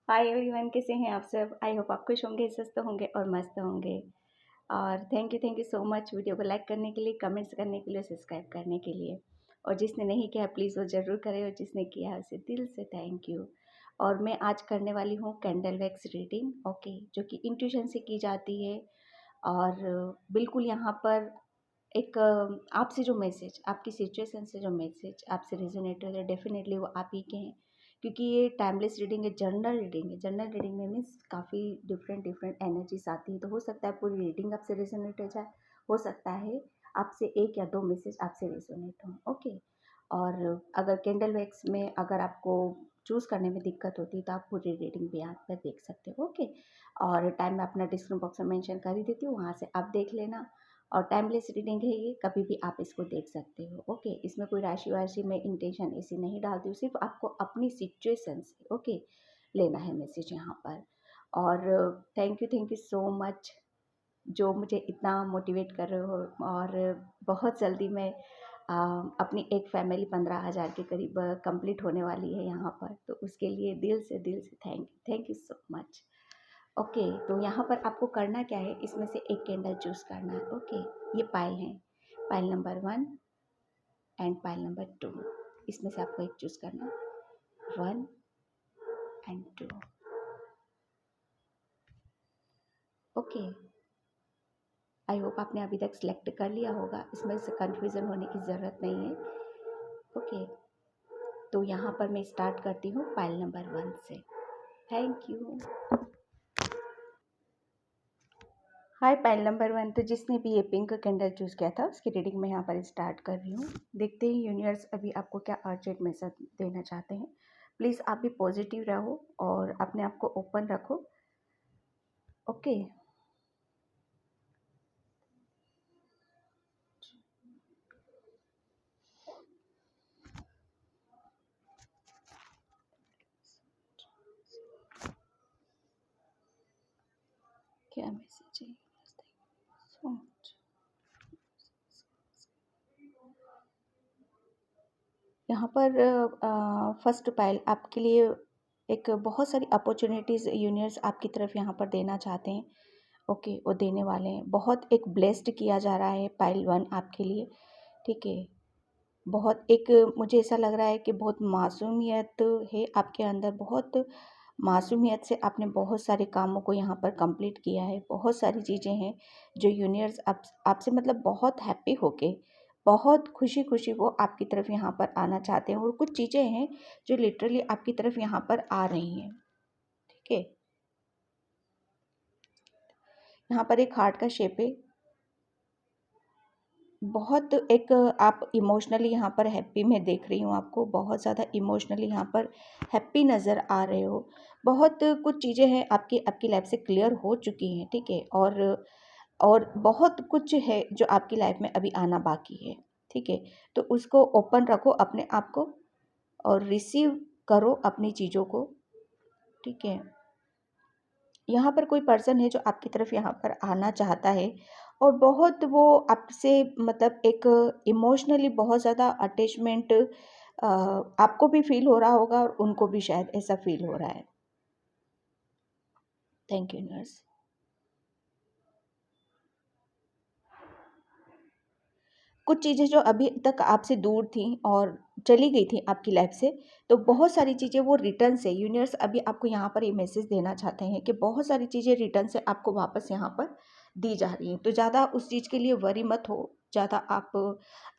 Hi everyone, कैसे हैं आप सब। आई होप आप खुश होंगे, स्वस्थ होंगे और मस्त होंगे। और thank you so much video को लाइक करने के लिए, कमेंट्स करने के लिए, सब्सक्राइब करने के लिए। और जिसने नहीं किया प्लीज़ वो ज़रूर करे, और जिसने किया है उसे दिल से थैंक यू। और मैं आज करने वाली हूँ कैंडल वैक्स रीडिंग, ओके, जो कि इंट्यूशन से की जाती है। और बिल्कुल यहाँ पर एक आपसे जो मैसेज, आपकी सिचुएशन से जो मैसेज आपसे रेजोनेट हो रहा है, डेफिनेटली वो आप ही के हैं। क्योंकि ये टाइमलेस रीडिंग है, जनरल रीडिंग है। जनरल रीडिंग में मीन्स काफ़ी डिफरेंट डिफरेंट एनर्जीज आती है, तो हो सकता है पूरी रीडिंग आपसे रेजोनेट हो जाए, हो सकता है आपसे एक या दो मैसेज आपसे रेजोनेट हो, ओके। और अगर कैंडल वैक्स में अगर आपको चूज़ करने में दिक्कत होती है तो आप पूरी रीडिंग भी यहाँ पर देख सकते हो, ओके। और टाइम मैं अपना डिस्क्रिप्शन बॉक्स में मेंशन कर ही देती हूँ, वहाँ से आप देख लेना। और टाइमलेस रीडिंग है ये, कभी भी आप इसको देख सकते हो, ओके। इसमें कोई राशि वाशि में इंटेंशन ऐसी नहीं डालती हूँ, सिर्फ आपको अपनी सिचुएशन से, ओके, लेना है मैसेज यहाँ पर। और थैंक यू सो मच जो मुझे इतना मोटिवेट कर रहे हो। और बहुत जल्दी मैं अपनी एक फैमिली 15,000 के करीब कंप्लीट होने वाली है यहाँ पर, तो उसके लिए दिल से thank you so much, okay. तो यहाँ पर आपको करना क्या है, इसमें से एक कैंडल चूज़ करना है, ओके। ये पायल हैं, pile number 1 and pile number 2। इसमें से आपको एक चूज़ करना है, 1 एंड 2, ओके। आई होप आपने अभी तक सिलेक्ट कर लिया होगा, इसमें से कन्फ्यूज़न होने की ज़रूरत नहीं है, ओके। तो यहाँ पर मैं स्टार्ट करती हूँ पायल नंबर 1 से। Thank you. Hi pile number 1, तो जिसने भी ये पिंक कैंडल चूज़ किया था उसकी रीडिंग मैं यहाँ पर स्टार्ट कर रही हूँ। देखते हैं यूनिवर्स अभी आपको क्या अर्जेंट मैसेज देना चाहते हैं। प्लीज़ आप भी पॉजिटिव रहो और अपने आप को ओपन रखो, ओके। क्या मैसेज है सो मच। यहाँ पर फर्स्ट पायल आपके लिए एक बहुत सारी अपॉर्चुनिटीज़ यूनिवर्स आपकी तरफ यहाँ पर देना चाहते हैं, ओके। वो देने वाले हैं, बहुत एक ब्लेस्ड किया जा रहा है पायल 1 आपके लिए, ठीक है। बहुत एक मुझे ऐसा लग रहा है कि बहुत मासूमियत है आपके अंदर, बहुत मासूमियत से आपने बहुत सारे कामों को यहाँ पर कंप्लीट किया है। बहुत सारी चीज़ें हैं जो यूनिवर्स आपसे मतलब बहुत हैप्पी होके, बहुत खुशी खुशी वो आपकी तरफ यहाँ पर आना चाहते हैं। और कुछ चीज़ें हैं जो लिटरली आपकी तरफ यहाँ पर आ रही हैं, ठीक है। यहाँ पर एक हार्ट का शेप है, बहुत एक आप इमोशनली यहाँ पर हैप्पी मैं देख रही हूँ आपको, बहुत ज़्यादा इमोशनली यहाँ पर हैप्पी नज़र आ रहे हो। बहुत कुछ चीज़ें हैं आपकी आपकी लाइफ से क्लियर हो चुकी हैं, ठीक है। और बहुत कुछ है जो आपकी लाइफ में अभी आना बाकी है, ठीक है। तो उसको ओपन रखो अपने आप को और रिसीव करो अपनी चीज़ों को, ठीक है। यहाँ पर कोई पर्सन है जो आपकी तरफ यहाँ पर आना चाहता है और बहुत वो आपसे मतलब एक इमोशनली बहुत ज़्यादा अटैचमेंट आपको भी फील हो रहा होगा और उनको भी शायद ऐसा फील हो रहा है। Thank you nurse. कुछ चीज़ें जो अभी तक आपसे दूर थी और चली गई थी आपकी लाइफ से, तो बहुत सारी चीज़ें वो रिटर्न से यूनिवर्स अभी आपको यहाँ पर ये मैसेज देना चाहते हैं कि बहुत सारी चीज़ें रिटर्न से आपको वापस यहाँ पर दी जा रही हैं। तो ज़्यादा उस चीज़ के लिए वरी मत हो, ज़्यादा आप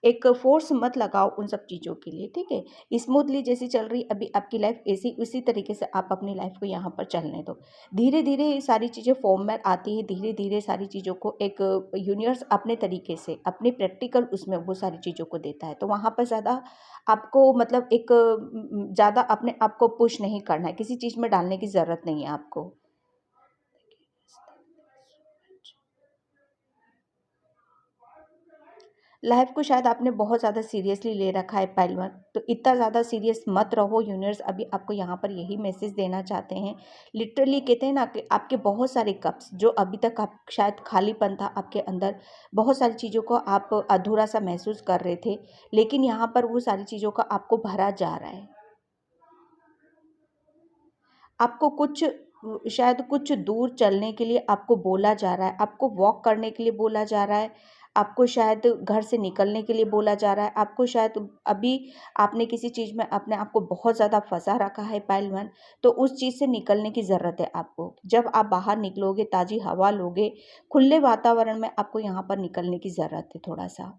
एक फोर्स मत लगाओ उन सब चीज़ों के लिए, ठीक है। स्मूथली जैसी चल रही अभी आपकी लाइफ ऐसी उसी तरीके से आप अपनी लाइफ को यहाँ पर चलने दो। धीरे धीरे ये सारी चीज़ें फॉर्म में आती है, धीरे धीरे सारी चीज़ों को एक यूनिवर्स अपने तरीके से अपने प्रैक्टिकल उसमें वो सारी चीज़ों को देता है। तो वहाँ पर ज़्यादा आपको मतलब एक ज़्यादा अपने आप को पुश नहीं करना है, किसी चीज़ में डालने की ज़रूरत नहीं है आपको। लाइफ को शायद आपने बहुत ज़्यादा सीरियसली ले रखा है पहलवान, तो इतना ज़्यादा सीरियस मत रहो। यूनिवर्स अभी आपको यहाँ पर यही मैसेज देना चाहते हैं। लिटरली कहते हैं ना कि आपके बहुत सारे कप्स जो अभी तक आप शायद खालीपन था आपके अंदर, बहुत सारी चीज़ों को आप अधूरा सा महसूस कर रहे थे, लेकिन यहाँ पर वो सारी चीज़ों का आपको भरा जा रहा है। आपको कुछ शायद कुछ दूर चलने के लिए आपको बोला जा रहा है, आपको वॉक करने के लिए बोला जा रहा है, आपको शायद घर से निकलने के लिए बोला जा रहा है, आपको शायद अभी आपने किसी चीज़ में अपने आप को बहुत ज़्यादा फँसा रखा है पाइल 1, तो उस चीज़ से निकलने की ज़रूरत है आपको। जब आप बाहर निकलोगे, ताज़ी हवा लोगे, खुले वातावरण में आपको यहाँ पर निकलने की ज़रूरत है थोड़ा-सा।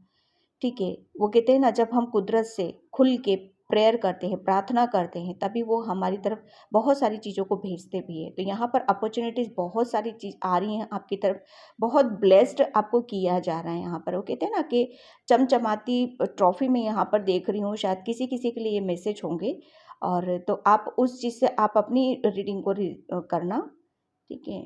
ठीक है, वो कहते हैं ना, जब हम कुदरत से खुल के प्रेयर करते हैं, प्रार्थना करते हैं, तभी वो हमारी तरफ बहुत सारी चीज़ों को भेजते भी है। तो यहाँ पर अपॉर्चुनिटीज़ बहुत सारी चीज़ आ रही हैं आपकी तरफ, बहुत ब्लेस्ड आपको किया जा रहा है यहाँ पर। वो कहते हैं ना कि चमचमाती ट्रॉफी में यहाँ पर देख रही हूँ, शायद किसी किसी के लिए ये मैसेज होंगे, और तो आप उस चीज़ से आप अपनी रीडिंग को करना। ठीक है,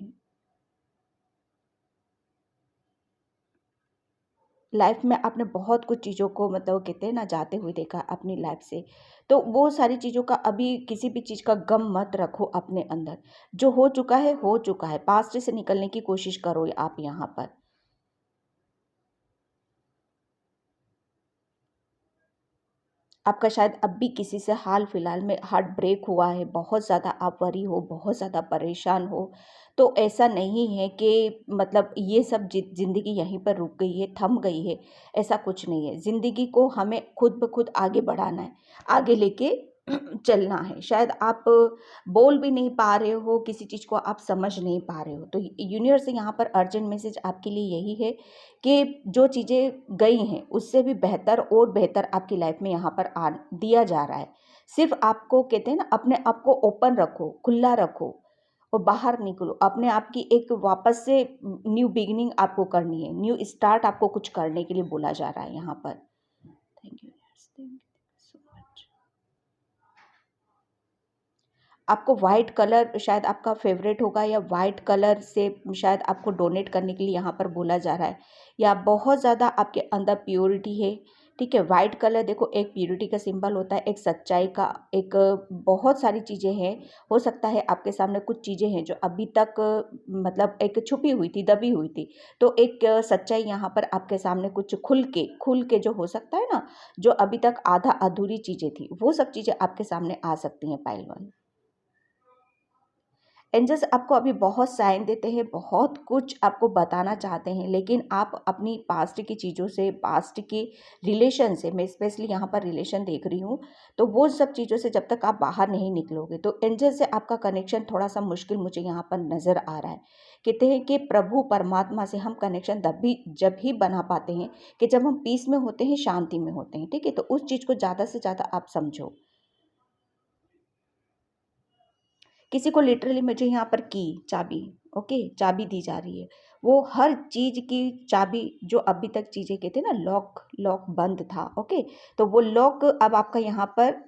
लाइफ में आपने बहुत कुछ चीज़ों को मतलब वो कहते हैं ना जाते हुए देखा अपनी लाइफ से, तो वो सारी चीज़ों का अभी किसी भी चीज़ का गम मत रखो अपने अंदर। जो हो चुका है, पास्ट से निकलने की कोशिश करो आप यहाँ पर। आपका शायद अब भी किसी से हाल फिलहाल में हार्ट ब्रेक हुआ है, बहुत ज़्यादा आप वरी हो, बहुत ज़्यादा परेशान हो। तो ऐसा नहीं है कि मतलब ये सब ज़िंदगी यहीं पर रुक गई है, थम गई है, ऐसा कुछ नहीं है। ज़िंदगी को हमें खुद ब खुद आगे बढ़ाना है, आगे लेके चलना है। शायद आप बोल भी नहीं पा रहे हो, किसी चीज़ को आप समझ नहीं पा रहे हो। तो यूनिवर्स से यहाँ पर अर्जेंट मैसेज आपके लिए यही है कि जो चीज़ें गई हैं उससे भी बेहतर और बेहतर आपकी लाइफ में यहाँ पर आ दिया जा रहा है। सिर्फ आपको कहते हैं ना, अपने आप को ओपन रखो, खुला रखो और बाहर निकलो। अपने आप की एक वापस से न्यू बिगिनिंग आपको करनी है, न्यू स्टार्ट आपको कुछ करने के लिए बोला जा रहा है यहाँ पर। Thank you, thank you so much. आपको वाइट कलर शायद आपका फेवरेट होगा, या वाइट कलर से शायद आपको डोनेट करने के लिए यहाँ पर बोला जा रहा है, या बहुत ज़्यादा आपके अंदर प्योरिटी है। ठीक है, वाइट कलर देखो, एक प्योरिटी का सिंबल होता है, एक सच्चाई का, एक बहुत सारी चीज़ें हैं। हो सकता है आपके सामने कुछ चीज़ें हैं जो अभी तक मतलब एक छुपी हुई थी, दबी हुई थी, तो एक सच्चाई यहाँ पर आपके सामने कुछ खुल के जो हो सकता है ना, जो अभी तक आधा अधूरी चीज़ें थी, वो सब चीज़ें आपके सामने आ सकती हैं पाइल 1। एंजल्स आपको अभी बहुत साइन देते हैं, बहुत कुछ आपको बताना चाहते हैं, लेकिन आप अपनी पास्ट की चीज़ों से, पास्ट के रिलेशन से, मैं स्पेशली यहाँ पर रिलेशन देख रही हूँ, तो वो सब चीज़ों से जब तक आप बाहर नहीं निकलोगे, तो एंजल से आपका कनेक्शन थोड़ा सा मुश्किल मुझे यहाँ पर नज़र आ रहा है। कहते हैं कि प्रभु परमात्मा से हम कनेक्शन तब भी जब ही बना पाते हैं कि जब हम पीस में होते हैं, शांति में होते हैं। ठीक है, तो उस चीज़ को ज़्यादा से ज़्यादा आप समझो। किसी को लिटरली मुझे यहाँ पर की चाबी, ओके, चाबी दी जा रही है। वो हर चीज़ की चाबी, जो अभी तक चीज़ें कहते हैं ना, लॉक लॉक बंद था, ओके, तो वो लॉक अब आपका यहाँ पर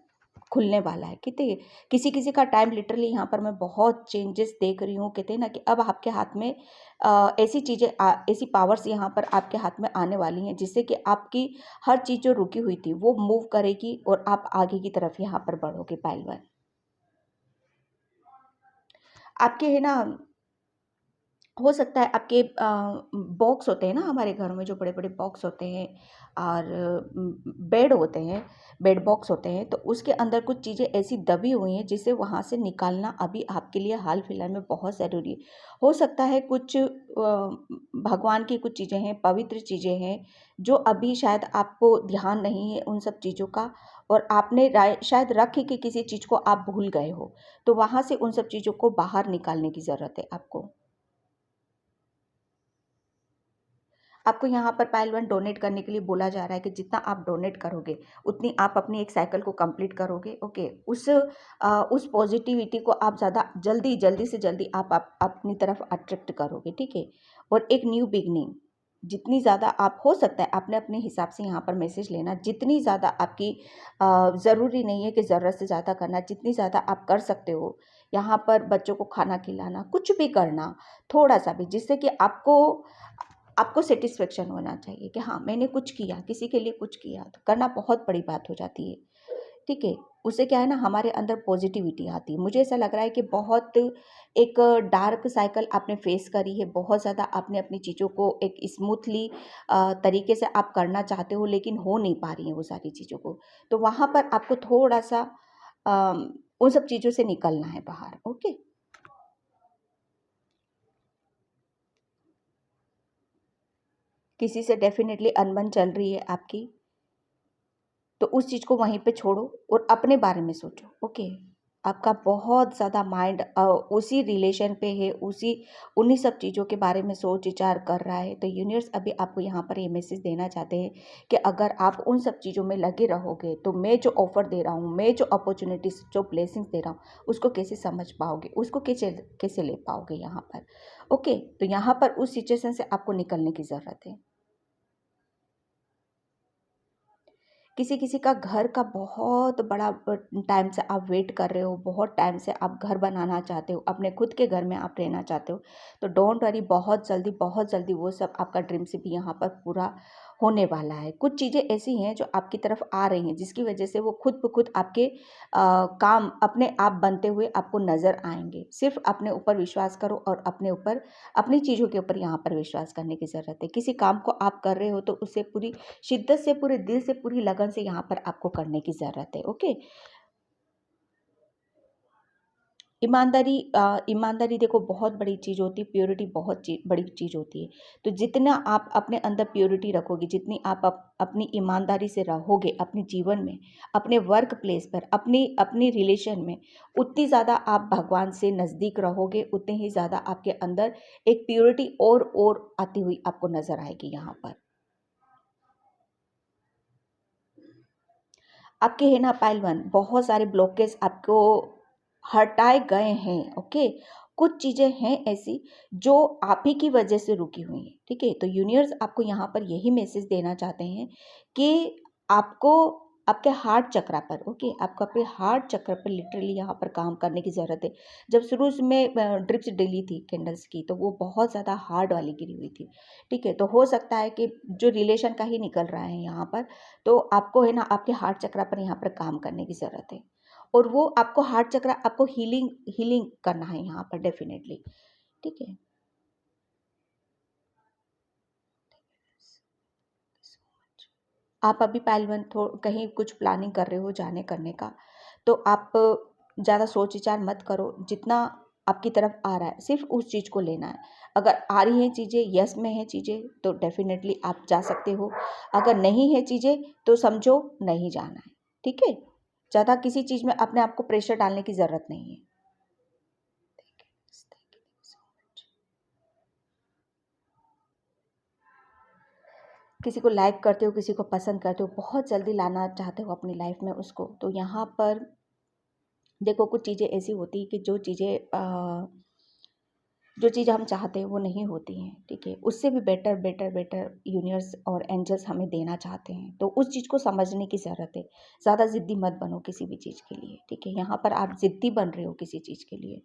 खुलने वाला है। कहते हैं किसी किसी का टाइम, लिटरली यहाँ पर मैं बहुत चेंजेस देख रही हूँ। कहते हैं ना कि अब आपके हाथ में ऐसी चीज़ें ऐसी पावर्स यहाँ पर आपके हाथ में आने वाली हैं, जिससे कि आपकी हर चीज़ जो रुकी हुई थी वो मूव करेगी और आप आगे की तरफ यहाँ पर बढ़ोगे पहलवान। आपके है ना, हो सकता है आपके बॉक्स होते हैं ना हमारे घरों में, जो बड़े-बड़े बॉक्स होते हैं, और बेड होते हैं, बेड बॉक्स होते हैं, तो उसके अंदर कुछ चीज़ें ऐसी दबी हुई हैं जिसे वहाँ से निकालना अभी आपके लिए हाल-फिलहाल में बहुत ज़रूरी है। हो सकता है कुछ भगवान की कुछ चीज़ें हैं, पवित्र चीज़ें हैं, जो अभी शायद आपको ध्यान नहीं है उन सब चीज़ों का, और आपने राय शायद रख के किसी चीज़ को आप भूल गए हो, तो वहाँ से उन सब चीज़ों को बाहर निकालने की ज़रूरत है आपको। आपको यहाँ पर पाइल 1 डोनेट करने के लिए बोला जा रहा है कि जितना आप डोनेट करोगे, उतनी आप अपनी एक साइकिल को कंप्लीट करोगे, ओके। उस पॉजिटिविटी को आप ज़्यादा जल्दी से जल्दी आप अपनी तरफ अट्रैक्ट करोगे, ठीक है? और एक न्यू बिगिनिंग, जितनी ज़्यादा आप हो सकता है आपने अपने हिसाब से यहाँ पर मैसेज लेना, जितनी ज़्यादा आपकी ज़रूरी नहीं है कि ज़रूरत से ज़्यादा करना, जितनी ज़्यादा आप कर सकते हो, यहाँ पर बच्चों को खाना खिलाना, कुछ भी करना, थोड़ा-सा भी, जिससे कि आपको आपको सैटिस्फैक्शन होना चाहिए कि हाँ, मैंने कुछ किया, किसी के लिए कुछ किया, तो करना बहुत बड़ी बात हो जाती है, ठीक है? उससे क्या है ना, हमारे अंदर पॉजिटिविटी आती है। मुझे ऐसा लग रहा है कि बहुत एक डार्क साइकिल आपने फेस करी है, बहुत ज़्यादा आपने अपनी चीज़ों को एक स्मूथली तरीके से आप करना चाहते हो, लेकिन हो नहीं पा रही हैं वो सारी चीज़ों को। तो वहाँ पर आपको थोड़ा-सा उन सब चीज़ों से निकलना है बाहर। ओके, किसी से डेफिनेटली अनबन चल रही है आपकी, तो उस चीज़ को वहीं पे छोड़ो और अपने बारे में सोचो। ओके, आपका बहुत ज़्यादा माइंड उसी रिलेशन पे है, उसी उन्हीं सब चीज़ों के बारे में सोच विचार कर रहा है। तो यूनिवर्स अभी आपको यहाँ पर ये मैसेज देना चाहते हैं कि अगर आप उन सब चीज़ों में लगे रहोगे तो मैं जो ऑफ़र दे रहा हूँ, मैं जो अपॉर्चुनिटीज़, जो ब्लेसिंग्स दे रहा हूँ, उसको कैसे समझ पाओगे, उसको कैसे कैसे ले पाओगे यहाँ पर। ओके, तो यहाँ पर उस सिचुएशन से आपको निकलने की ज़रूरत है। किसी किसी का घर का बहुत बड़ा टाइम से आप वेट कर रहे हो, बहुत टाइम से आप घर बनाना चाहते हो, अपने खुद के घर में आप रहना चाहते हो, तो डोंट वरी, बहुत जल्दी वो सब आपका ड्रीम्स भी यहाँ पर पूरा होने वाला है। कुछ चीज़ें ऐसी हैं जो आपकी तरफ आ रही हैं जिसकी वजह से वो खुद ब खुद आपके काम अपने आप बनते हुए आपको नज़र आएंगे। सिर्फ अपने ऊपर विश्वास करो और अपने ऊपर, अपनी चीज़ों के ऊपर यहाँ पर विश्वास करने की ज़रूरत है। किसी काम को आप कर रहे हो तो उसे पूरी शिद्दत से, पूरे दिल से, पूरी लगन से यहाँ पर आपको करने की ज़रूरत है। ओके, ईमानदारी देखो बहुत बड़ी चीज़ होती है, प्योरिटी बहुत बड़ी चीज़ होती है। तो जितना आप अपने अंदर प्योरिटी रखोगे, जितनी आप अपनी ईमानदारी से रहोगे अपने जीवन में, अपने वर्क प्लेस पर, अपनी अपनी रिलेशन में, उतनी ज़्यादा आप भगवान से नज़दीक रहोगे, उतनी ही ज़्यादा आपके अंदर एक प्योरिटी और आती हुई आपको नज़र आएगी यहाँ पर। आपके है ना पाइल 1, बहुत सारे ब्लॉकेज आपको हटाए गए हैं। ओके, कुछ चीज़ें हैं ऐसी जो आप ही की वजह से रुकी हुई हैं। ठीक है, तो यूनिवर्स आपको यहाँ पर यही मैसेज देना चाहते हैं कि आपको आपके हार्ट चक्रा पर, ओके, आपको अपने हार्ट चक्र पर लिटरली यहाँ पर काम करने की ज़रूरत है। जब शुरू में ड्रिप्स डली थी कैंडल्स की, तो वो बहुत ज़्यादा हार्ड वाली गिरी हुई थी। ठीक है, तो हो सकता है कि जो रिलेशन का ही निकल रहा है यहाँ पर, तो आपको है ना आपके हार्ट चक्रा पर यहाँ पर काम करने की ज़रूरत है। और वो आपको हार्ट चक्रा, आपको हीलिंग हीलिंग करना है यहाँ पर डेफिनेटली। ठीक है, आप अभी पहलवान कहीं कुछ प्लानिंग कर रहे हो जाने करने का, तो आप ज़्यादा सोच विचार मत करो। जितना आपकी तरफ आ रहा है सिर्फ उस चीज़ को लेना है। अगर आ रही हैं चीज़ें, यस में है चीज़ें, तो डेफिनेटली आप जा सकते हो। अगर नहीं है चीज़ें तो समझो नहीं जाना है। ठीक है, ज़्यादा किसी चीज़ में अपने आप को प्रेशर डालने की ज़रूरत नहीं है। किसी को लाइक करते हो, किसी को पसंद करते हो, बहुत जल्दी लाना चाहते हो अपनी लाइफ में उसको, तो यहाँ पर देखो कुछ चीज़ें ऐसी होती हैं कि जो चीज़ हम चाहते हैं वो नहीं होती हैं। ठीक है, उससे भी बेटर बेटर बेटर यूनिवर्स और एंजल्स हमें देना चाहते हैं, तो उस चीज़ को समझने की ज़रूरत है। ज़्यादा ज़िद्दी मत बनो किसी भी चीज़ के लिए। ठीक है, यहाँ पर आप ज़िद्दी बन रहे हो किसी चीज़ के लिए।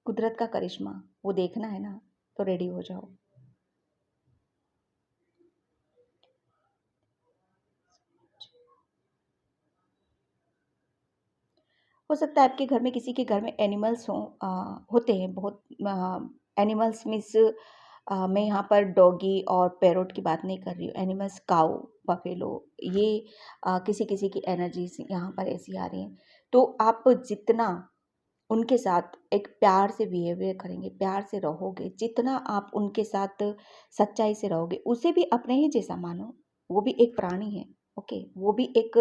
कुदरत का करिश्मा वो देखना है ना, तो रेडी हो जाओ। हो सकता है आपके घर में, किसी के घर में एनिमल्स होते हैं बहुत। एनिमल्स मीन्स मैं यहाँ पर डॉगी और पैरोट की बात नहीं कर रही हूँ। एनिमल्स, काऊ, बफेलो, ये किसी किसी की एनर्जीज यहाँ पर ऐसी आ रही हैं। तो आप जितना उनके साथ एक प्यार से बिहेवियर करेंगे, प्यार से रहोगे, जितना आप उनके साथ सच्चाई से रहोगे, उसे भी अपने ही जैसा मानो। वो भी एक प्राणी है। ओके, वो भी एक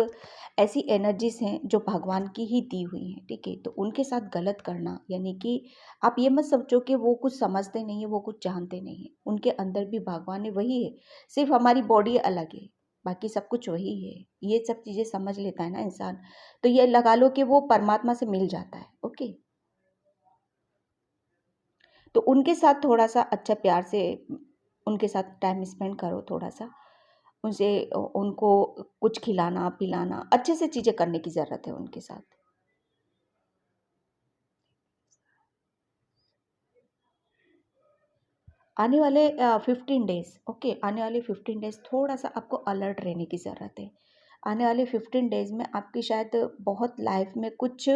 ऐसी एनर्जीज हैं जो भगवान की ही दी हुई हैं। ठीक है, तो उनके साथ गलत करना, यानी कि आप ये मत समझो कि वो कुछ समझते नहीं है, वो कुछ जानते नहीं है। उनके अंदर भी भगवान है, वही है, सिर्फ हमारी बॉडी अलग है, बाकी सब कुछ वही है। ये सब चीज़ें समझ लेता है ना इंसान, तो ये लगा लो कि वो परमात्मा से मिल जाता है। ओके, तो उनके साथ थोड़ा-सा अच्छा प्यार से उनके साथ टाइम स्पेंड करो थोड़ा-सा। उनसे उनको कुछ खिलाना-पिलाना, अच्छे से चीज़ें करने की ज़रूरत है उनके साथ। आने वाले 15 डेज़, ओके, आने वाले 15 डेज़ थोड़ा-सा आपको अलर्ट रहने की ज़रूरत है। आने वाले 15 डेज़ में आपकी शायद बहुत लाइफ में कुछ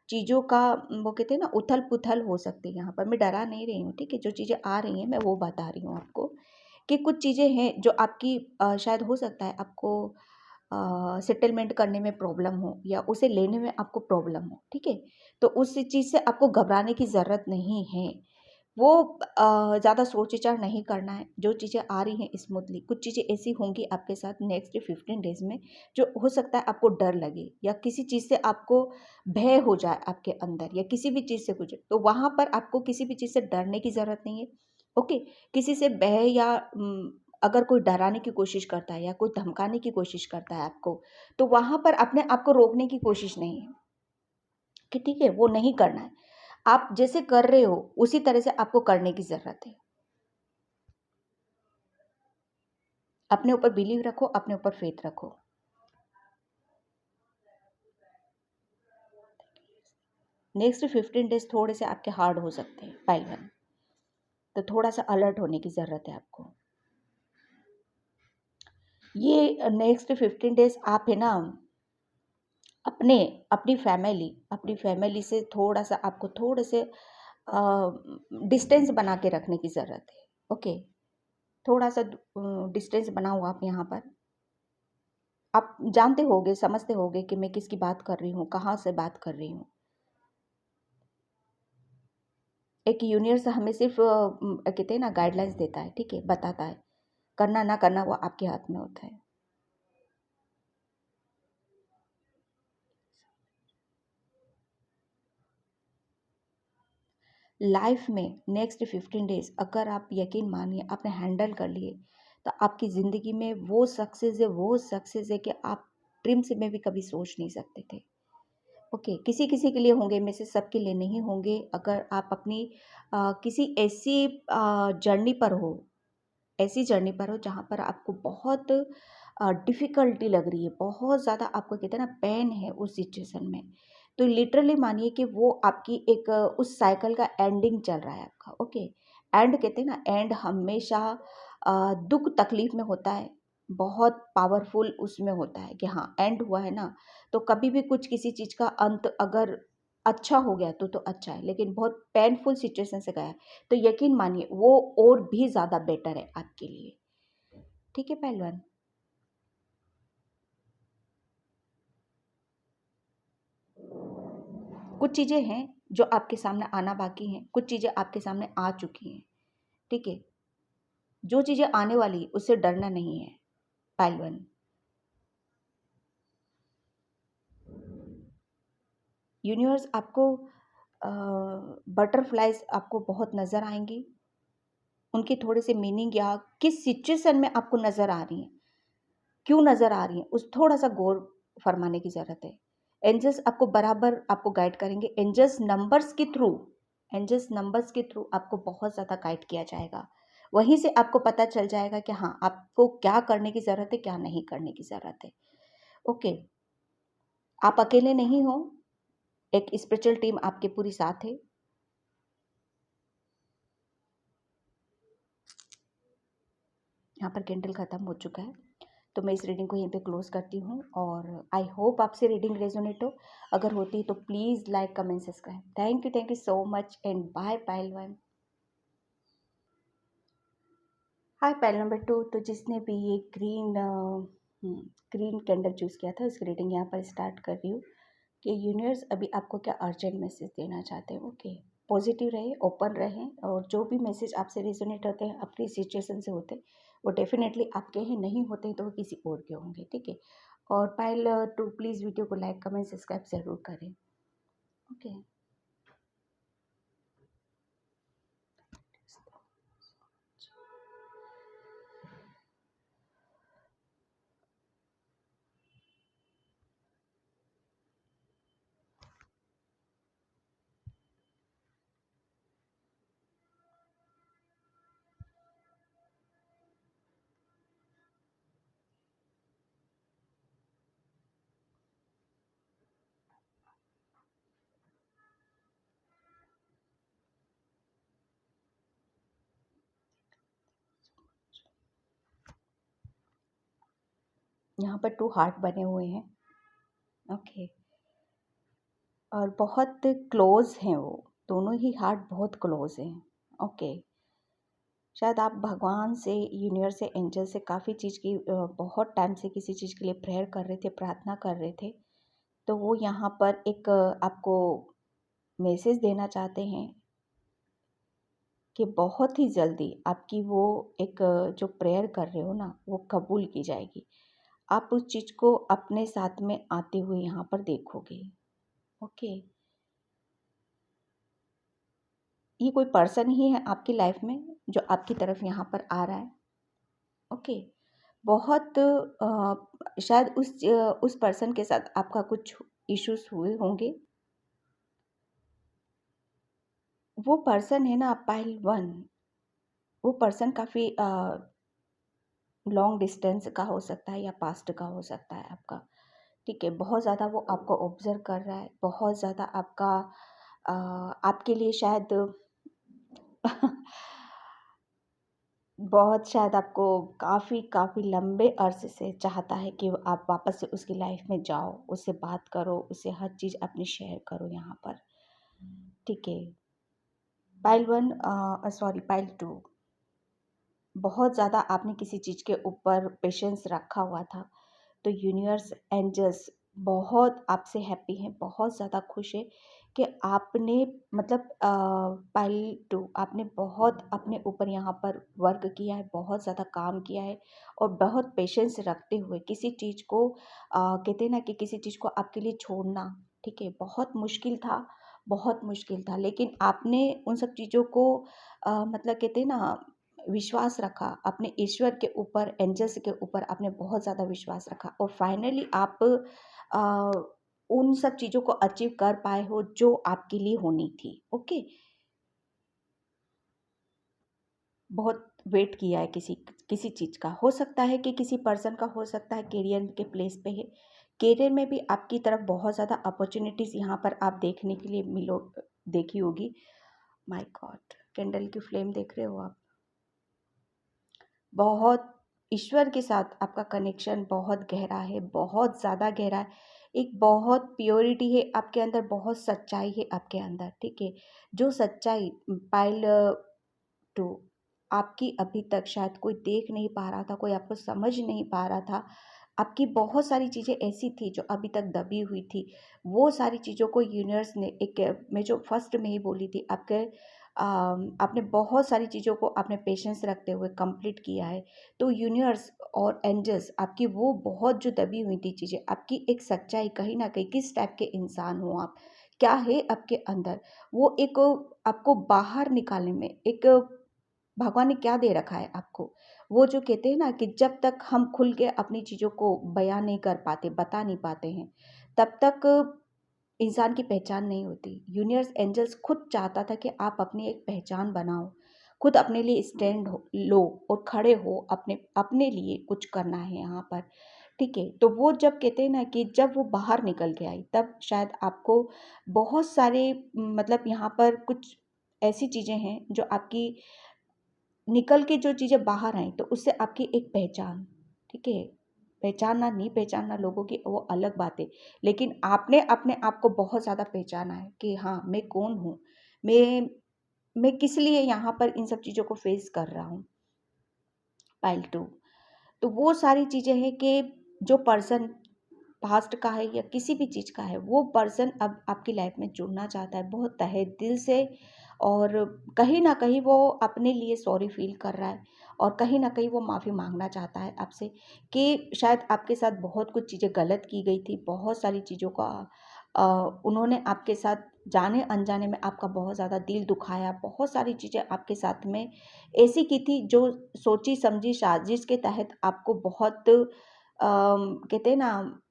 चीज़ों का वो कहते हैं ना उथल-पुथल हो सकती है यहाँ पर। मैं डरा नहीं रही हूँ, ठीक है? जो चीज़ें आ रही हैं मैं वो बता रही हूँ आपको, कि कुछ चीज़ें हैं जो आपकी शायद हो सकता है आपको सेटलमेंट करने में प्रॉब्लम हो या उसे लेने में आपको प्रॉब्लम हो, ठीक है? तो उस चीज़ से आपको घबराने की ज़रूरत नहीं है। वो ज़्यादा सोच-विचार नहीं करना है, जो चीज़ें आ रही हैं स्मूथली। कुछ चीज़ें ऐसी होंगी आपके साथ नेक्स्ट 15 डेज़ में, जो हो सकता है आपको डर लगे या किसी चीज़ से आपको भय हो जाए आपके अंदर या किसी भी चीज़ से कुछ, तो वहाँ पर आपको किसी भी चीज़ से डरने की ज़रूरत नहीं है, ओके? किसी से भय या अगर कोई डराने की कोशिश करता है या कोई धमकाने की कोशिश करता है आपको, तो वहाँ पर अपने आप को रोकने की कोशिश नहीं है कि ठीक है, वो नहीं करना है। आप जैसे कर रहे हो, उसी तरह से आपको करने की ज़रूरत है। अपने ऊपर बिलीव रखो, अपने ऊपर फेथ रखो। नेक्स्ट 15 डेज़ थोड़े से आपके हार्ड हो सकते हैं पाइल 1, तो थोड़ा-सा अलर्ट होने की ज़रूरत है आपको। ये नेक्स्ट 15 डेज़ आप है ना अपने अपनी फैमिली से थोड़ा-सा आपको थोड़े से डिस्टेंस बना के रखने की ज़रूरत है, ओके? थोड़ा-सा डिस्टेंस बनाओ आप यहाँ पर। आप जानते होंगे, समझते होंगे कि मैं किसकी बात कर रही हूँ, कहाँ से बात कर रही हूँ। एक यूनिवर्स हमें सिर्फ़ कहते हैं ना गाइडलाइंस देता है, ठीक है? बताता है। करना ना करना वो आपके हाथ में होता है। लाइफ़ में नेक्स्ट 15 डेज़ अगर आप यकीन मानिए आपने हैंडल कर लिए, तो आपकी ज़िंदगी में वो सक्सेस है कि आप ड्रीम्स में भी कभी सोच नहीं सकते थे। ओके, किसी-किसी के लिए होंगे में से सबके लिए नहीं होंगे। अगर आप अपनी किसी ऐसी जर्नी पर हो, ऐसी जर्नी पर हो जहाँ पर आपको बहुत डिफ़िकल्टी लग रही है, बहुत ज़्यादा आपको कहते हैं ना पेन है उस सिचुएशन में, तो लिटरली मानिए कि वो आपकी एक उस साइकिल का एंडिंग चल रहा है आपका, ओके। एंड कहते हैं ना एंड हमेशा दुःख तकलीफ़ में होता है, बहुत पावरफुल उसमें होता है कि हाँ, एंड हुआ है ना, तो कभी भी कुछ किसी चीज़ का अंत अगर अच्छा हो गया तो अच्छा है, लेकिन बहुत पेनफुल सिचुएशन से गया है, तो यकीन मानिए वो और भी ज़्यादा बेटर है आपके लिए। ठीक है पहलवान? कुछ चीज़ें हैं जो आपके सामने आना बाकी हैं, कुछ चीज़ें आपके सामने आ चुकी हैं, ठीक है? जो चीज़ें आने वाली उससे डरना नहीं है पहलवान। यूनिवर्स आपको बटरफ्लाइज़ आपको बहुत नज़र आएँगी, उनकी थोड़े-से मीनिंग या किस सिचुएशन में आपको नज़र आ रही हैं, क्यों नज़र आ रही हैं, उस थोड़ा-सा गौर फरमाने की ज़रूरत है। एंजल्स आपको बराबर आपको गाइड करेंगे, एंजल्स नंबर्स के थ्रू आपको बहुत ज़्यादा गाइड किया जाएगा। वहीं से आपको पता चल जाएगा कि हाँ, आपको क्या करने की ज़रूरत है, क्या नहीं करने की ज़रूरत है। ओके, आप अकेले नहीं हो, एक स्पिरिचुअल टीम आपके पूरी साथ है। यहाँ पर कैंडल ख़त्म हो चुका है, तो मैं इस रीडिंग को यहीं पे क्लोज़ करती हूँ और आई होप आपसे रीडिंग रेज़ोनेट हो। अगर होती है तो please like, comment, subscribe. Thank you so much and bye pile 1। Hi pile number 2, तो जिसने भी ये ग्रीन कैंडल चूज़ किया था उसकी रीडिंग यहाँ पर स्टार्ट कर रही हूँ कि यूनिवर्स अभी आपको क्या अर्जेंट मैसेज देना चाहते हैं। ओके, पॉजिटिव रहे, ओपन रहें और जो भी मैसेज आपसे रेजोनेट होते हैं अपनी सिचुएशन से होते हैं वो डेफिनेटली आपके हैं, नहीं होते हैं तो वो किसी और के होंगे, ठीक है। और पाइल 2 प्लीज़ वीडियो को लाइक, कमेंट, सब्सक्राइब ज़रूर करें। ओके, यहाँ पर 2 हार्ट बने हुए हैं। ओके, और बहुत क्लोज़ हैं वो, दोनों ही हार्ट बहुत क्लोज़ हैं। ओके, शायद आप भगवान से, यूनिवर्स से, एंजल से काफ़ी चीज़ की बहुत टाइम से किसी चीज़ के लिए प्रेयर कर रहे थे, प्रार्थना कर रहे थे। तो वो यहाँ पर एक आपको मैसेज देना चाहते हैं कि बहुत ही जल्दी आपकी वो एक जो प्रेयर कर रहे हो ना, वो कबूल की जाएगी। आप उस चीज़ को अपने साथ में आते हुए यहाँ पर देखोगे। ओके, ये कोई पर्सन ही है आपकी लाइफ में जो आपकी तरफ यहाँ पर आ रहा है। ओके, बहुत शायद उस पर्सन के साथ आपका कुछ इश्यूज हुए होंगे। वो पर्सन है ना पाइल 1, वो पर्सन काफ़ी लॉन्ग डिस्टेंस का हो सकता है या पास्ट का हो सकता है आपका। ठीक है, बहुत ज़्यादा वो आपको ऑब्जर्व कर रहा है, बहुत ज़्यादा आपका आपके लिए शायद बहुत शायद आपको काफ़ी काफ़ी लंबे अरसे से चाहता है कि आप वापस से उसकी लाइफ में जाओ, उससे बात करो, उससे हर चीज़ अपनी शेयर करो यहाँ पर। ठीक है, पाइल 1 सॉरी पाइल 2, बहुत ज़्यादा आपने किसी चीज़ के ऊपर पेशेंस रखा हुआ था। तो यूनिवर्स, एंजल्स बहुत आपसे हैप्पी हैं, बहुत ज़्यादा खुश है कि आपने मतलब पाइल 2 आपने बहुत अपने ऊपर यहाँ पर वर्क किया है, बहुत ज़्यादा काम किया है और बहुत पेशेंस रखते हुए किसी चीज़ को कहते हैं ना कि किसी चीज़ को आपके लिए छोड़ना, ठीक है, बहुत मुश्किल था, बहुत मुश्किल था। लेकिन आपने उन सब चीज़ों को मतलब कहते हैं ना विश्वास रखा अपने ईश्वर के ऊपर, एंजल्स के ऊपर आपने बहुत ज़्यादा विश्वास रखा और फाइनली आप उन सब चीज़ों को अचीव कर पाए हो जो आपके लिए होनी थी। ओके, बहुत वेट किया है किसी किसी चीज़ का, हो सकता है कि किसी पर्सन का, हो सकता है करियर के प्लेस पे है। करियर में भी आपकी तरफ बहुत ज़्यादा अपॉर्चुनिटीज़ यहाँ पर आप देखने के लिए देखी होगी। माय गॉड, कैंडल की फ्लेम देख रहे हो आप? बहुत ईश्वर के साथ आपका कनेक्शन बहुत गहरा है, बहुत ज़्यादा गहरा है। एक बहुत प्योरिटी है आपके अंदर, बहुत सच्चाई है आपके अंदर, ठीक है? जो सच्चाई पाइल 2 आपकी अभी तक शायद कोई देख नहीं पा रहा था, कोई आपको समझ नहीं पा रहा था। आपकी बहुत सारी चीज़ें ऐसी थी जो अभी तक दबी हुई थी। वो सारी चीज़ों को यूनिवर्स ने एक मैं जो फर्स्ट में ही बोली थी आपके आपने बहुत सारी चीज़ों को आपने पेशेंस रखते हुए कंप्लीट किया है। तो यूनिवर्स और एंजल्स आपकी वो बहुत जो दबी हुई थी चीज़ें, आपकी एक सच्चाई कहीं न कहीं, किस टाइप के इंसान हो आप? क्या है आपके अंदर? वो एक आपको बाहर निकालने में एक भगवान ने क्या दे रखा है आपको? वो जो कहते हैं ना कि जब तक हम खुल के अपनी चीज़ों को बयाँ नहीं कर पाते, बता नहीं पाते हैं, तब तक इंसान की पहचान नहीं होती। यूनिवर्स, एंजल्स खुद चाहता था कि आप अपनी एक पहचान बनाओ, खुद अपने लिए स्टैंड लो और खड़े हो, अपने अपने लिए कुछ करना है यहाँ पर, ठीक है? तो वो जब कहते हैं ना कि जब वो बाहर निकल के आई, तब शायद आपको बहुत सारे मतलब यहाँ पर कुछ ऐसी चीज़ें हैं जो आपकी निकल के जो चीज़ें बाहर आईं, तो उससे आपकी एक पहचान, ठीक है? पहचानना, नहीं पहचानना लोगों की वो अलग बात है, लेकिन आपने अपने आप को बहुत ज़्यादा पहचाना है कि हाँ, मैं कौन हूँ? मैं मैं किस लिए यहाँ पर इन सब चीज़ों को फेस कर रहा हूँ, पाइल 2। तो वो सारी चीज़ें हैं कि जो पर्सन पास्ट का है या किसी भी चीज़ का है, वो पर्सन अब आपकी लाइफ में जुड़ना चाहता है बहुत तहे दिल से और कहीं न कहीं वो अपने लिए सॉरी फ़ील कर रहा है और कहीं न कहीं वो माफ़ी माँगना चाहता है आपसे कि शायद आपके साथ बहुत कुछ चीज़ें गलत की गई थी, बहुत सारी चीज़ों का अ, उन्होंने आपके साथ जाने-अनजाने में आपका बहुत ज़्यादा दिल दुखाया, बहुत सारी चीज़ें आपके साथ में ऐसी की थी जो सोची-समझी साज़िश के तहत आपको बहुत कहते हैं ना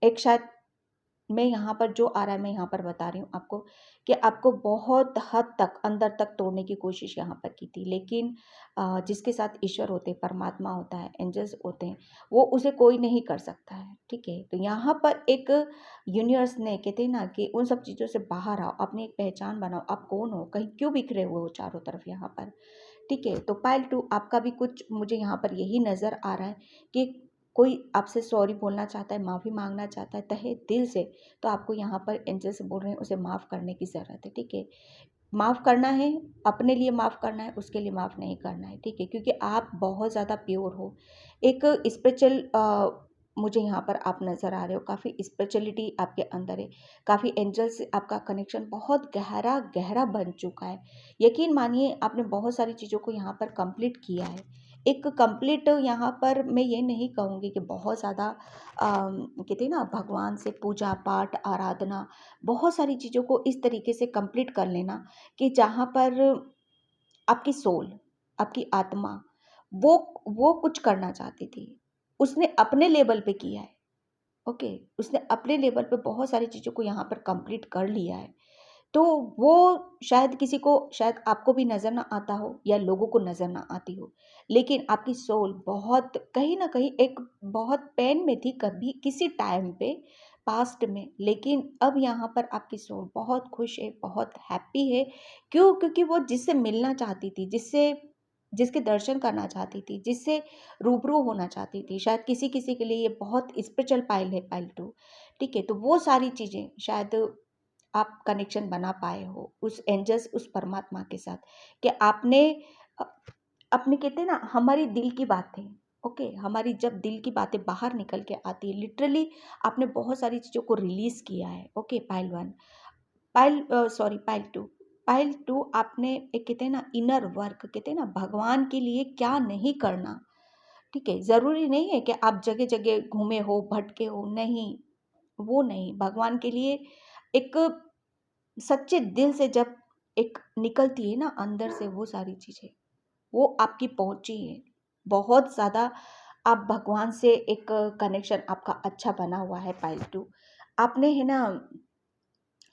एक शायद मैं यहाँ पर जो आ रहा है मैं यहाँ पर बता रही हूँ आपको कि आपको बहुत हद तक अंदर तक तोड़ने की कोशिश यहाँ पर की थी, लेकिन जिसके साथ ईश्वर होते हैं, परमात्मा होता है, एंजल्स होते हैं, वो उसे कोई नहीं कर सकता है, ठीक है? तो यहाँ पर एक यूनिवर्स ने कहते हैं ना कि उन सब चीज़ों से बाहर आओ, अपनी एक पहचान बनाओ, आप कौन हो, कहीं क्यों बिखरे हुए हो चारों तरफ यहाँ पर, ठीक है? तो पाइल 2 आपका भी कुछ मुझे यहाँ पर यही नज़र आ रहा है कि कोई आपसे सॉरी बोलना चाहता है, माफ़ी माँगना चाहता है तहे दिल से, तो आपको यहाँ पर एंजल से बोल रहे हैं उसे माफ़ करने की ज़रूरत है, ठीक है? माफ़ करना है, अपने लिए माफ़ करना है, उसके लिए माफ़ नहीं करना है, ठीक है? क्योंकि आप बहुत ज़्यादा प्योर हो। एक स्पिरिचुअल मुझे यहाँ पर आप नज़र आ रहे हो, काफ़ी स्पिरिचुअलिटी आपके अंदर है, काफ़ी एंजल से आपका कनेक्शन बहुत गहरा गहरा बन चुका है। यकीन मानिए आपने बहुत सारी चीज़ों को यहाँ पर कंप्लीट किया है। एक कंप्लीट यहाँ पर मैं ये नहीं कहूँगी कि बहुत ज़्यादा कहते हैं ना भगवान से पूजा पाठ आराधना, बहुत सारी चीज़ों को इस तरीके से कंप्लीट कर लेना कि जहाँ पर आपकी सोल, आपकी आत्मा वो वो कुछ करना चाहती थी, उसने अपने लेवल पे किया है। ओके, उसने अपने लेवल पे बहुत सारी चीज़ों को यहाँ पर कंप्लीट कर लिया है। तो वो शायद किसी को, शायद आपको भी नज़र ना आता हो या लोगों को नज़र ना आती हो, लेकिन आपकी सोल बहुत कहीं ना कहीं एक बहुत पेन में थी कभी किसी टाइम पे पास्ट में, लेकिन अब यहाँ पर आपकी सोल बहुत खुश है, बहुत हैप्पी है। क्यों? क्योंकि वो जिससे मिलना चाहती थी, जिससे जिसके दर्शन करना चाहती थी, जिससे रूबरू होना चाहती थी, शायद किसी किसी के लिए ये बहुत स्पिरिचुअल पाइल है, पाइल टू, ठीक है? तो वो सारी चीज़ें शायद आप कनेक्शन बना पाए हो उस एंजल्स, उस परमात्मा के साथ कि आपने अ, अपने कहते हैं ना हमारी दिल की बातें, ओके, हमारी जब दिल की बातें बाहर निकल के आती है, लिटरली आपने बहुत सारी चीज़ों को रिलीज किया है। Okay, pile one, pile sorry pile two, pile two आपने एक कहते हैं ना इनर वर्क, कहते हैं ना भगवान के लिए क्या नहीं करना, ठीक है? ज़रूरी नहीं है कि आप जगह जगह घूमे हो, भटके हो, नहीं, वो नहीं, भगवान के लिए एक सच्चे दिल से जब एक निकलती है ना अंदर से वो सारी चीज़ें, वो आपकी पहुँची है। बहुत ज़्यादा आप भगवान से एक कनेक्शन आपका अच्छा बना हुआ है पाइल टू। आपने है ना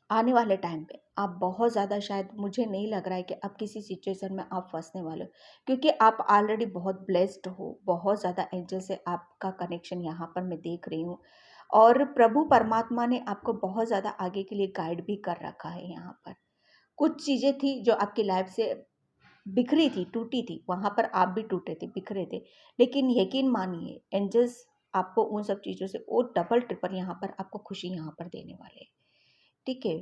आने वाले टाइम पे आप बहुत ज़्यादा, शायद मुझे नहीं लग रहा है कि आप किसी सिचुएशन में आप फँसने वाले हो, क्योंकि आप ऑलरेडी बहुत ब्लेस्ड हो, बहुत ज़्यादा एंजल से आपका कनेक्शन यहाँ पर मैं देख रही हूँ। और प्रभु परमात्मा ने आपको बहुत ज़्यादा आगे के लिए गाइड भी कर रखा है यहाँ पर। कुछ चीज़ें थी जो आपकी लाइफ से बिखरी थी, टूटी थी, वहाँ पर आप भी टूटे थे, बिखरे थे। लेकिन यकीन मानिए एंजल्स आपको उन सब चीज़ों से और डबल ट्रिपल यहाँ पर आपको खुशी यहाँ पर देने वाले हैं, ठीक है?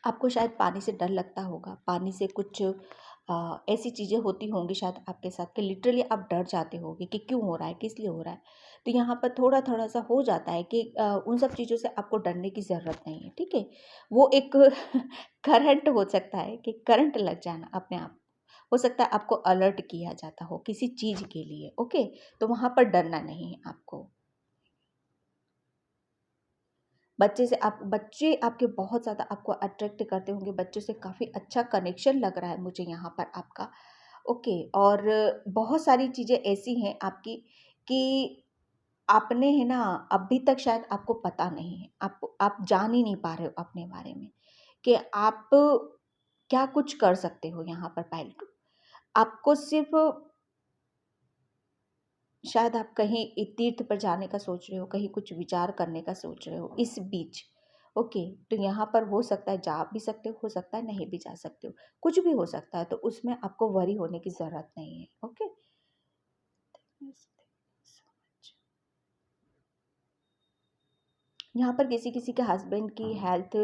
आपको शायद पानी से डर लगता होगा, पानी से कुछ ऐसी चीज़ें होती होंगी शायद आपके साथ कि लिटरली आप डर जाते होगे कि क्यों हो रहा है, किस लिए हो रहा है। तो यहाँ पर थोड़ा-थोड़ा सा हो जाता है कि उन सब चीज़ों से आपको डरने की ज़रूरत नहीं है, ठीक है? वो एक करंट हो सकता है कि करंट लग जाना अपने आप। हो सकता है आपको अलर्ट किया जाता हो किसी चीज़ के लिए, ओके? तो वहाँ पर डरना नहीं है आपको। बच्चे आपके बहुत ज़्यादा आपको अट्रैक्ट करते होंगे, बच्चों से काफ़ी अच्छा कनेक्शन लग रहा है मुझे यहाँ पर आपका, ओके। और बहुत सारी चीज़ें ऐसी हैं आपकी कि आपने है ना अभी तक शायद आपको पता नहीं है, आप जान ही नहीं पा रहे हो अपने बारे में कि आप क्या कुछ कर सकते हो यहाँ पर पायल टू। आपको सिर्फ़ शायद आप कहीं तीर्थ पर जाने का सोच रहे हो, कहीं कुछ विचार करने का सोच रहे हो इस बीच, ओके। तो यहाँ पर हो सकता है जा भी सकते हो सकता है नहीं भी जा सकते हो, कुछ भी हो सकता है, तो उसमें आपको वरी होने की ज़रूरत नहीं है, ओके। यहाँ पर किसी-किसी के हस्बैंड की हेल्थ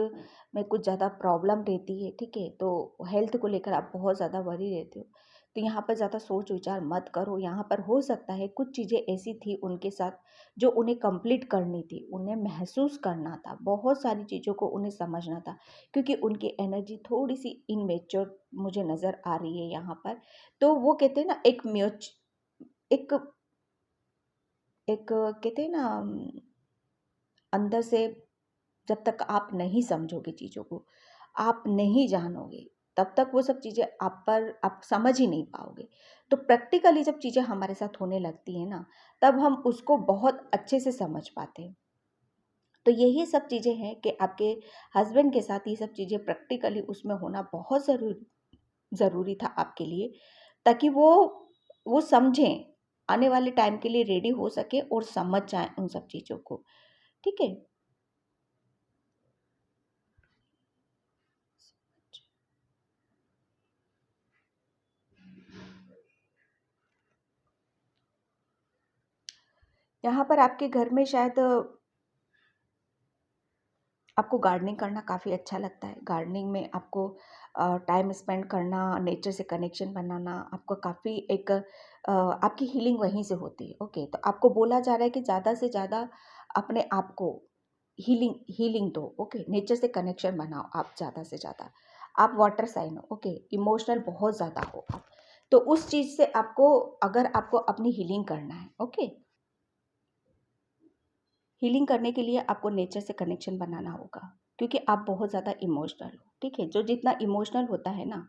में कुछ ज़्यादा प्रॉब्लम रहती है, ठीक है? तो हेल्थ को लेकर आप बहुत ज़्यादा वरी रहते हो। तो यहाँ पर ज़्यादा सोच-विचार मत करो, यहाँ पर हो सकता है कुछ चीज़ें ऐसी थी उनके साथ जो उन्हें कंप्लीट करनी थी, उन्हें महसूस करना था, बहुत सारी चीज़ों को उन्हें समझना था, क्योंकि उनकी एनर्जी थोड़ी-सी इमैच्योर मुझे नज़र आ रही है यहाँ पर। तो वो कहते हैं ना एक एक कहते हैं ना अंदर से जब तक आप नहीं समझोगे चीज़ों को, आप नहीं जानोगे, तब तक वो सब चीज़ें आप समझ ही नहीं पाओगे। तो प्रैक्टिकली जब चीज़ें हमारे साथ होने लगती हैं ना, तब हम उसको बहुत अच्छे से समझ पाते हैं। तो यही सब चीज़ें हैं कि आपके हस्बैंड के साथ ये सब चीज़ें प्रैक्टिकली उसमें होना बहुत ज़रूरी था आपके लिए, ताकि वो समझें, आने वाले टाइम के लिए रेडी हो सकें और समझ जाएँ उन सब चीज़ों को, ठीक है? यहाँ पर आपके घर में शायद आपको गार्डनिंग करना काफ़ी अच्छा लगता है। गार्डनिंग में आपको टाइम स्पेंड करना, नेचर से कनेक्शन बनाना, आपको काफ़ी एक आपकी हीलिंग वहीं से होती है। ओके, तो आपको बोला जा रहा है कि ज़्यादा से ज़्यादा अपने आप को हीलिंग हीलिंग दो। ओके, नेचर से कनेक्शन बनाओ आप ज़्यादा से ज़्यादा। आप वाटर साइन हो, ओके, इमोशनल बहुत ज़्यादा हो आप, तो उस चीज़ से आपको, अगर आपको अपनी हीलिंग करना है, ओके, हीलिंग करने के लिए आपको नेचर से कनेक्शन बनाना होगा, क्योंकि आप बहुत ज़्यादा इमोशनल हो। ठीक है, जो जितना इमोशनल होता है ना,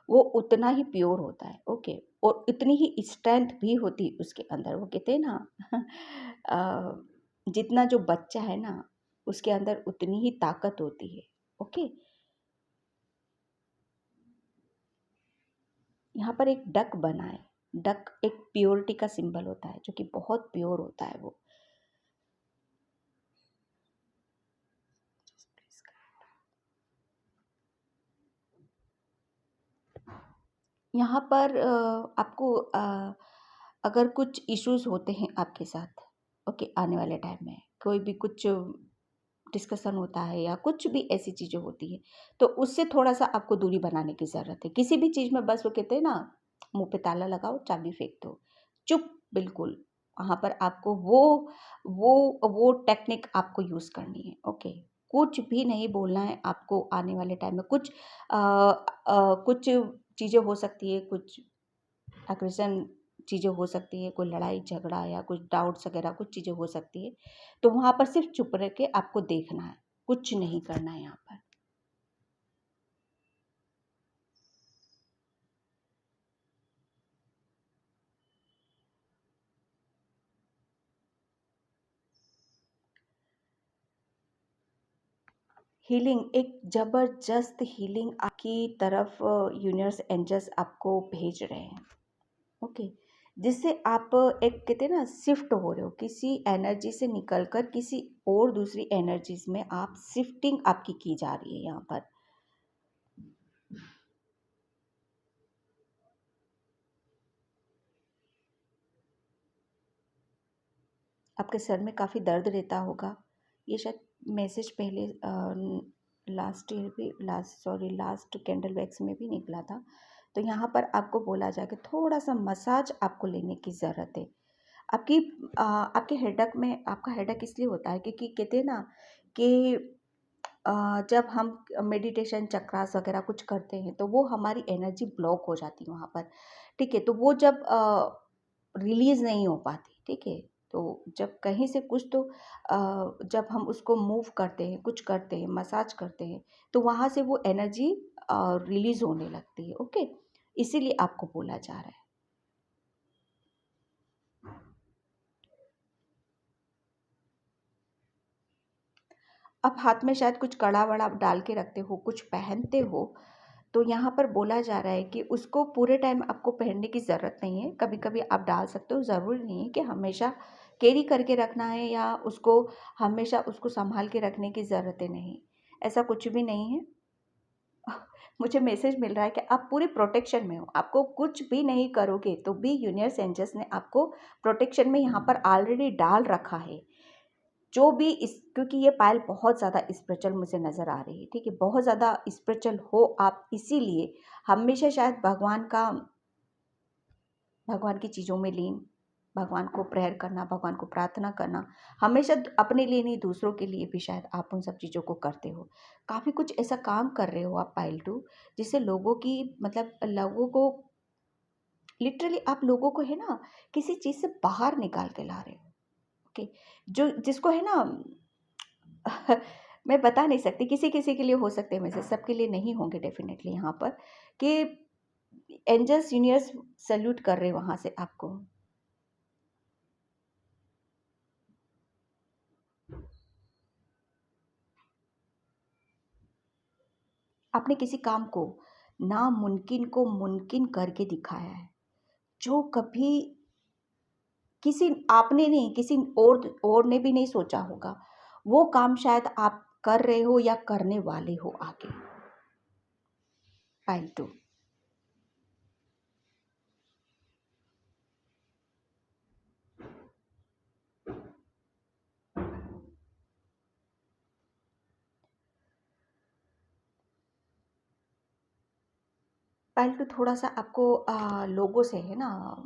वो उतना ही प्योर होता है। ओके, और इतनी ही स्ट्रेंथ भी होती है उसके अंदर। वो कहते हैं ना जितना जो बच्चा है ना, उसके अंदर उतनी ही ताकत होती है। ओके, यहाँ पर एक डक बना है। डक एक प्योरिटी का सिंबल होता है, जो कि बहुत प्योर होता है वो। यहाँ पर आपको अगर कुछ इश्यूज होते हैं आपके साथ, ओके, आने वाले टाइम में कोई भी कुछ डिस्कशन होता है या कुछ भी ऐसी चीज़ें होती है, तो उससे थोड़ा सा आपको दूरी बनाने की ज़रूरत है। किसी भी चीज़ में बस वो कहते हैं ना, मुंह पे ताला लगाओ, चाबी फेंक दो, चुप, बिल्कुल। वहाँ पर आपको वो टेक्निक आपको यूज़ करनी है। ओके, कुछ भी नहीं बोलना है आपको आने वाले टाइम में। कुछ चीज़ें हो सकती है, कुछ एग्रेशन चीज़ें हो सकती है, कोई लड़ाई झगड़ा या कुछ डाउट्स वगैरह कुछ चीज़ें हो सकती है, तो वहाँ पर सिर्फ चुप रह के आपको देखना है, कुछ नहीं करना है यहाँ पर। हीलिंग, एक ज़बरदस्त हीलिंग आपकी तरफ यूनिवर्स एंजल्स आपको भेज रहे हैं। ओके, जिससे आप एक कहते हैं ना, शिफ्ट हो रहे हो, किसी एनर्जी से निकलकर किसी और दूसरी एनर्जीज में आप शिफ्टिंग आपकी की जा रही है यहाँ पर। आपके सर में काफ़ी दर्द रहता होगा। ये शायद मैसेज पहले लास्ट ईयर भी, लास्ट कैंडल वैक्स में भी निकला था। तो यहाँ पर आपको बोला जाए कि थोड़ा सा मसाज आपको लेने की ज़रूरत है। आपकी आपके हेडक में, आपका हेडक इसलिए होता है क्योंकि कहते हैं ना कि जब हम मेडिटेशन चक्रास वगैरह कुछ करते हैं, तो वो हमारी एनर्जी ब्लॉक हो जाती है वहाँ पर। ठीक है, तो वो जब रिलीज़ नहीं हो पाती, ठीक है, तो जब कहीं से कुछ तो जब हम उसको मूव करते हैं, कुछ करते हैं, मसाज करते हैं, तो वहाँ से वो एनर्जी रिलीज़ होने लगती है। ओके, इसीलिए आपको बोला जा रहा है। आप हाथ में शायद कुछ कड़ा-वड़ा डाल के रखते हो, कुछ पहनते हो, तो यहाँ पर बोला जा रहा है कि उसको पूरे टाइम आपको पहनने की ज़रूरत नहीं है। कभी-कभी आप डाल सकते हो, ज़रूरी नहीं है कि हमेशा कैरी करके रखना है या उसको हमेशा उसको सँभाल के रखने की ज़रूरत नहीं। ऐसा कुछ भी नहीं है। मुझे मैसेज मिल रहा है कि आप पूरे प्रोटेक्शन में हो। आपको कुछ भी नहीं करोगे तो भी यूनिवर्स एंजल्स ने आपको प्रोटेक्शन में यहाँ पर ऑलरेडी डाल रखा है। जो भी इस, क्योंकि ये पायल बहुत ज़्यादा स्पिरिचुअल मुझे नज़र आ रही है, ठीक है, बहुत ज़्यादा स्पिरिचुअल हो आप, इसीलिए हमेशा शायद भगवान की चीज़ों में लीन, भगवान को प्रेयर करना, भगवान को प्रार्थना करना, हमेशा अपने लिए नहीं दूसरों के लिए भी शायद आप उन सब चीज़ों को करते हो। काफ़ी कुछ ऐसा काम कर रहे हो आप पायल टू, जिससे लोगों की, मतलब लोगों को, लिटरली आप लोगों को है ना, किसी चीज़ से बाहर निकाल के ला रहे हो। ओके, जो जिसको है ना मैं बता नहीं सकती, किसी-किसी के लिए हो सकते हैं मैसेज, सबके लिए नहीं होंगे डेफ़िनेटली यहाँ पर, कि एंजल्स यूनिवर्स सैल्यूट कर रहे हैं वहाँ से आपको। आपने किसी काम को, नामुमकिन को मुमकिन करके दिखाया है, जो कभी किसी आपने नहीं, किसी और ने भी नहीं सोचा होगा। वो काम शायद आप कर रहे हो या करने वाले हो आगे। पाइल 2। पायल टू थोड़ा सा आपको लोगों से है ना,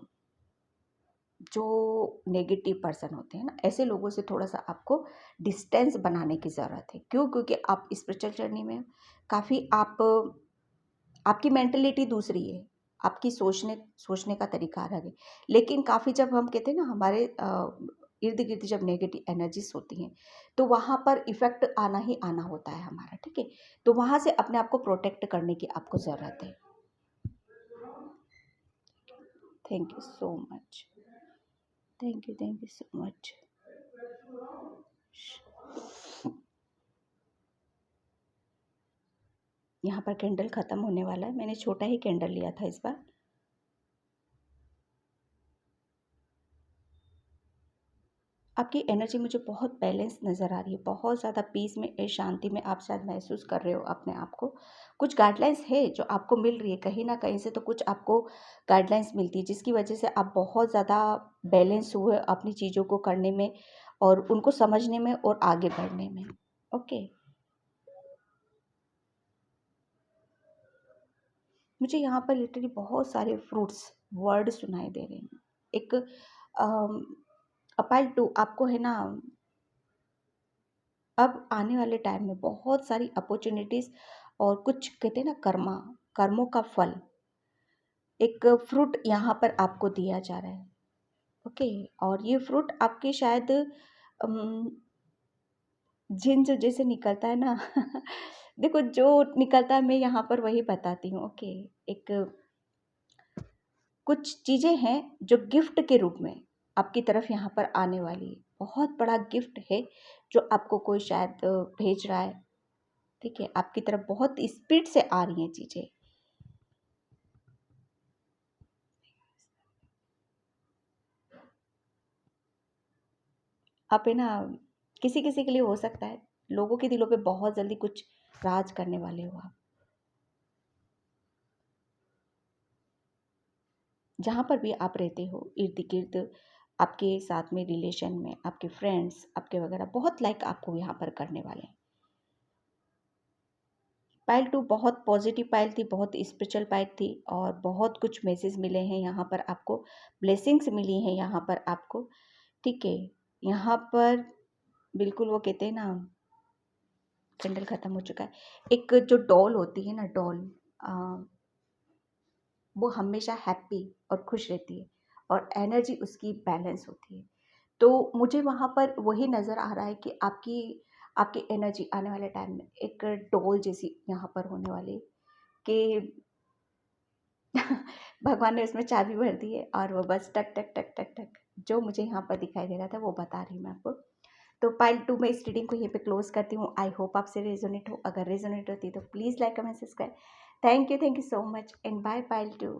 जो नेगेटिव पर्सन होते हैं ना, ऐसे लोगों से थोड़ा सा आपको डिस्टेंस बनाने की ज़रूरत है। क्यों? क्योंकि आप स्पिरिचुअल जर्नी में काफ़ी आप, आपकी मेंटलिटी दूसरी है, आपकी सोचने सोचने का तरीका अलग है। लेकिन काफ़ी जब हम कहते हैं ना हमारे इर्द गिर्द जब नेगेटिव एनर्जीज होती हैं, तो वहाँ पर इफेक्ट आना ही आना होता है हमारा, ठीक है। तो वहाँ से अपने आप को प्रोटेक्ट करने की आपको ज़रूरत है। Thank you so much, thank you so much. यहाँ पर कैंडल ख़त्म होने वाला है, मैंने छोटा ही कैंडल लिया था इस बार। आपकी एनर्जी मुझे बहुत बैलेंस नज़र आ रही है, बहुत ज़्यादा पीस में, शांति में आप शायद महसूस कर रहे हो अपने आप को। कुछ गाइडलाइंस है जो आपको मिल रही है, कहीं ना कहीं से तो कुछ आपको गाइडलाइंस मिलती है, जिसकी वजह से आप बहुत ज़्यादा बैलेंस हुए अपनी चीज़ों को करने में और उनको समझने में और आगे बढ़ने में। ओके, मुझे यहाँ पर लिटरली बहुत सारे फ्रूट्स वर्ड सुनाई दे रहे हैं। एक अपाइल टू आपको है ना, अब आने वाले टाइम में बहुत सारी अपॉर्चुनिटीज़ और कुछ कहते हैं ना कर्मों का फल, एक फ्रूट यहाँ पर आपको दिया जा रहा है। ओके, और ये फ्रूट आपके शायद जिन जैसे निकलता है ना देखो जो निकलता है मैं यहाँ पर वही बताती हूँ। ओके, एक कुछ चीज़ें हैं जो गिफ्ट के रूप में आपकी तरफ यहाँ पर आने वाली है। बहुत बड़ा गिफ्ट है जो आपको कोई शायद भेज रहा है, ठीक है। आपकी तरफ बहुत स्पीड से आ रही हैं चीज़ें। आप है ना, किसी किसी के लिए हो सकता है लोगों के दिलों पे बहुत जल्दी कुछ राज करने वाले हो आप। जहाँ पर भी आप रहते हो इर्द गिर्द, आपके साथ में रिलेशन में आपके फ्रेंड्स आपके वगैरह बहुत लाइक आपको यहाँ पर करने वाले हैं। पायल टू बहुत पॉजिटिव पायल थी, बहुत स्पिरिचुअल पायल थी और बहुत कुछ मैसेज मिले हैं यहाँ पर आपको, ब्लेसिंग्स मिली हैं यहाँ पर आपको, ठीक है। यहाँ पर बिल्कुल वो कहते हैं ना, कैंडल ख़त्म हो चुका है। एक जो डॉल होती है ना, डॉल, वो हमेशा हैप्पी और खुश रहती है और एनर्जी उसकी बैलेंस होती है। तो मुझे वहाँ पर वही नज़र आ रहा है कि आपकी आपकी एनर्जी आने वाले टाइम में एक डॉल जैसी यहाँ पर होने वाली है कि भगवान ने उसमें चाबी भर दी है और वो बस टक टक टक टक टक, जो मुझे यहाँ पर दिखाई दे रहा था वो बता रही हूँ मैं आपको। तो पाइल टू में इस रीडिंग को यहीं पे क्लोज करती हूँ। आई होप आपसे रेजोनेट हो, अगर रेजोनेट होती है तो please like comment subscribe. Thank you so much and bye pile to.